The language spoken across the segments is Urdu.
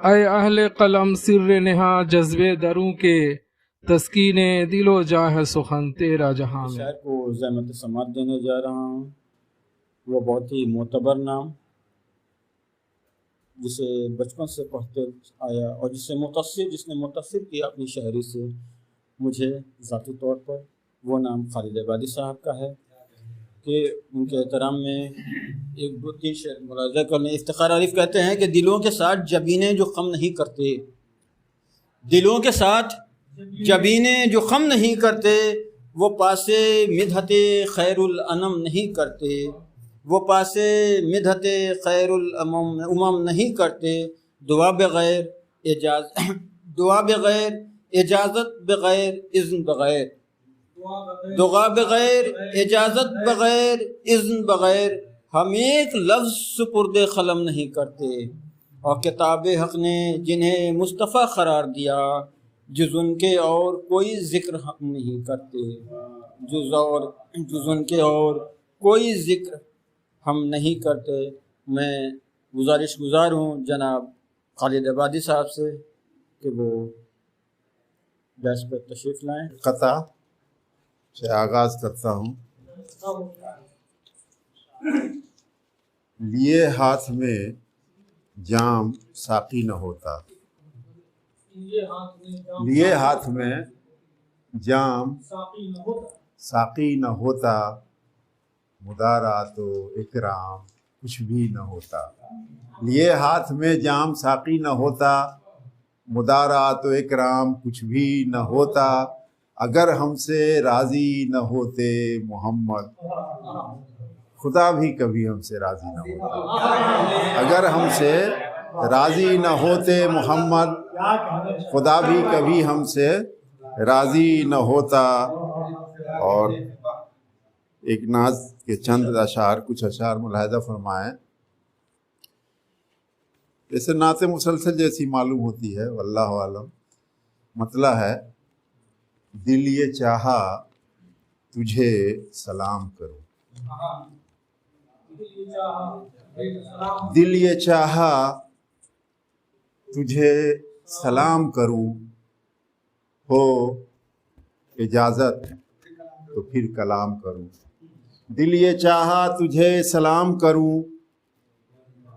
اے اہل قلم سر نہا جذبے دروں کے، تسکین دل و جاہ سخن تیرا جہاں میں۔ شاعر کو زحمت سماعت دینے جا رہا ہوں، وہ بہت ہی معتبر نام جسے بچپن سے پڑھتے آیا اور جس نے متاثر کیا اپنی شاعری سے مجھے ذاتی طور پر، وہ نام خالد عبادی صاحب کا ہے کہ ان کے احترام میں ایک دو تین شعر ملاحظہ کرنے۔ افتخار عارف کہتے ہیں کہ دلوں کے ساتھ جبینیں جو خم نہیں کرتے، دلوں کے ساتھ جبینیں جو خم نہیں کرتے، وہ پاسے مدحت خیر الانم نہیں کرتے، وہ پاسے مدحت خیر الامم نہیں کرتے، دعا بغیر اجازت بغیر اذن بغیر، دعا بغیر اجازت بغیر اذن بغیر، ہم ایک لفظ سپرد قلم نہیں کرتے، اور کتاب حق نے جنہیں مصطفیٰ قرار دیا جز ان کے اور کوئی ذکر ہم نہیں کرتے، جز ان کے اور کوئی ذکر ہم نہیں کرتے۔ میں گزارش گزار ہوں جناب خالد عبادی صاحب سے کہ وہ ڈیسک پر تشریف لائیں۔ قطع سے آغاز کرتا ہوں۔ لیے ہاتھ میں جام ساقی نہ ہوتا، لیے ہاتھ میں جام ساقی نہ ہوتا، مدارات و اکرام کچھ بھی نہ ہوتا۔ لیے ہاتھ میں جام ساقی نہ ہوتا، مدارات و اکرام کچھ بھی نہ ہوتا، اگر ہم سے راضی نہ ہوتے محمد، خدا بھی کبھی ہم سے راضی نہ ہوتا۔ اگر ہم سے راضی نہ ہوتے محمد، خدا بھی کبھی ہم سے راضی نہ ہوتا۔ اور ایک ناز کے چند اشعار، کچھ اشعار ملاحظہ فرمائیں۔ جیسے نعت مسلسل جیسی معلوم ہوتی ہے، واللہ عالم۔ مطلع ہے، دل یہ چاہا تجھے سلام کروں، دل یہ چاہا تجھے سلام کروں، ہو اجازت تو پھر کلام کروں۔ دل یہ چاہا تجھے سلام کروں،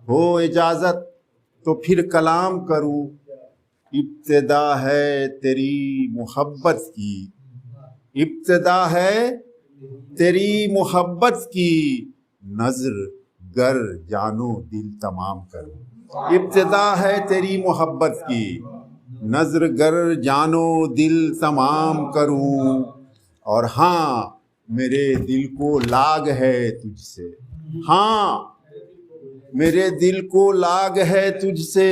ہو اجازت تو پھر کلام کروں، ابتدا ہے تیری محبت کی، ابتدا ہے تیری محبت کی، نظر گر جانو دل تمام کروں۔ ابتدا ہے تیری محبت کی، نظر گر جانو دل تمام کروں، اور ہاں میرے دل کو لاگ ہے تجھ سے، ہاں میرے دل کو لاگ ہے تجھ سے،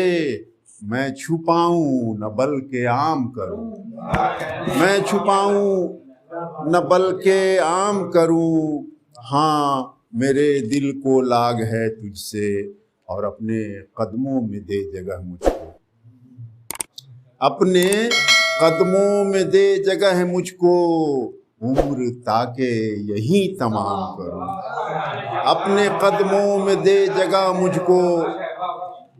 میں چھپاؤں نہ بلکہ عام کروں، میں چھپاؤں نہ بلکہ عام کروں، ہاں میرے دل کو لاگ ہے تجھ سے، اور اپنے قدموں میں دے جگہ مجھ کو، اپنے قدموں میں دے جگہ مجھ کو، عمر تاکہ یہیں تمام کروں، اپنے قدموں میں دے جگہ مجھ کو،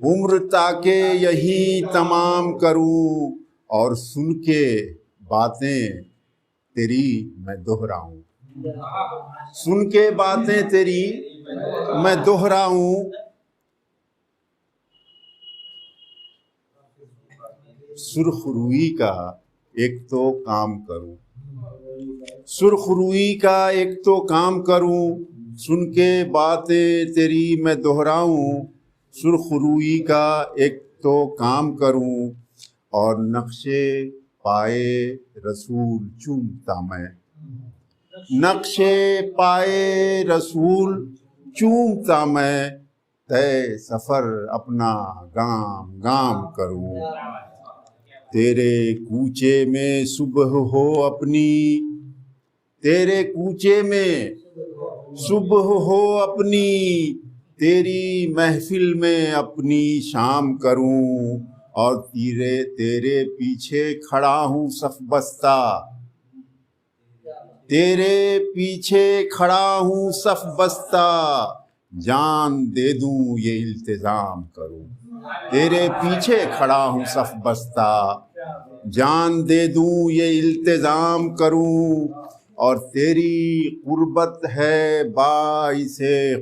عمر تاکہ یہیں تمام کروں، اور سن کے باتیں تیری میں دہراؤں، سن کے باتیں تیری میں دہراؤں، سرخ روئی کا ایک تو کام کروں، سرخ روئی کا ایک تو کام کروں، سن کے باتیں تیری میں دہراؤں، سرخ روئی کا ایک تو کام کروں، اور نقشے پائے رسول چومتا میں، نقشے پائے رسول چومتا میں، طے سفر اپنا گام گام کروں، تیرے کوچے میں صبح ہو اپنی، تیرے کوچے میں صبح ہو اپنی، تیری محفل میں اپنی شام کروں، اور تیرے پیچھے کھڑا ہوں صف بستہ، تیرے پیچھے کھڑا ہوں صف بستہ، جان دے دوں یہ التزام کروں، تیرے پیچھے کھڑا ہوں صف بستہ، جان دے دوں یہ التزام کروں، اور تیری قربت ہے باعث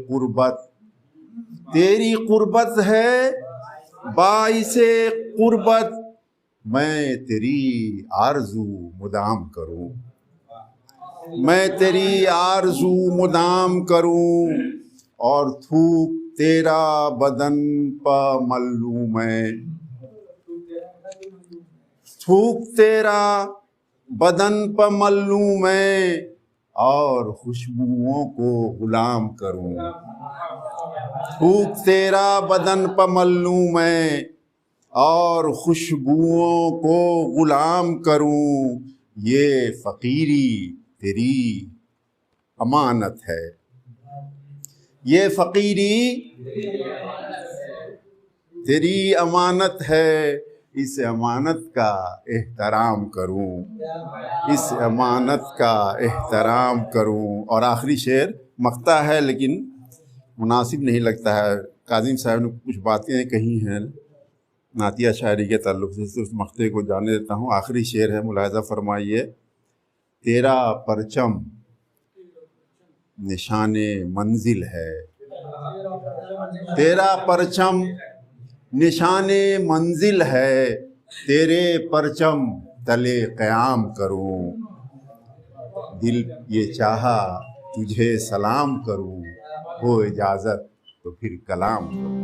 قربت، تیری قربت ہے باعث قربت، میں تیری آرزو مدام کروں، میں تیری آرزو مدام کروں، اور تھوک تیرا بدن پہ ملوں میں، تھوک تیرا بدن پہ ملوں میں، اور خوشبوؤں کو غلام کروں، تھوک تیرا بدن پہ ملوں میں، اور خوشبوؤں کو غلام کروں، یہ فقیری تیری امانت ہے، یہ فقیری تیری امانت ہے، اس امانت کا احترام کروں، اس امانت کا احترام کروں۔ اور آخری شعر مقطع ہے لیکن مناسب نہیں لگتا ہے، کاظم صاحب نے کچھ باتیں کہی ہیں نعتیہ شاعری کے تعلق سے، اس مقطعے کو جانے دیتا ہوں۔ آخری شعر ہے، ملاحظہ فرمائیے۔ تیرا پرچم نشان منزل ہے، تیرا پرچم نشان منزل ہے، تیرے پرچم تلے قیام کروں، دل یہ چاہا تجھے سلام کروں، ہو اجازت تو پھر کلام کروں۔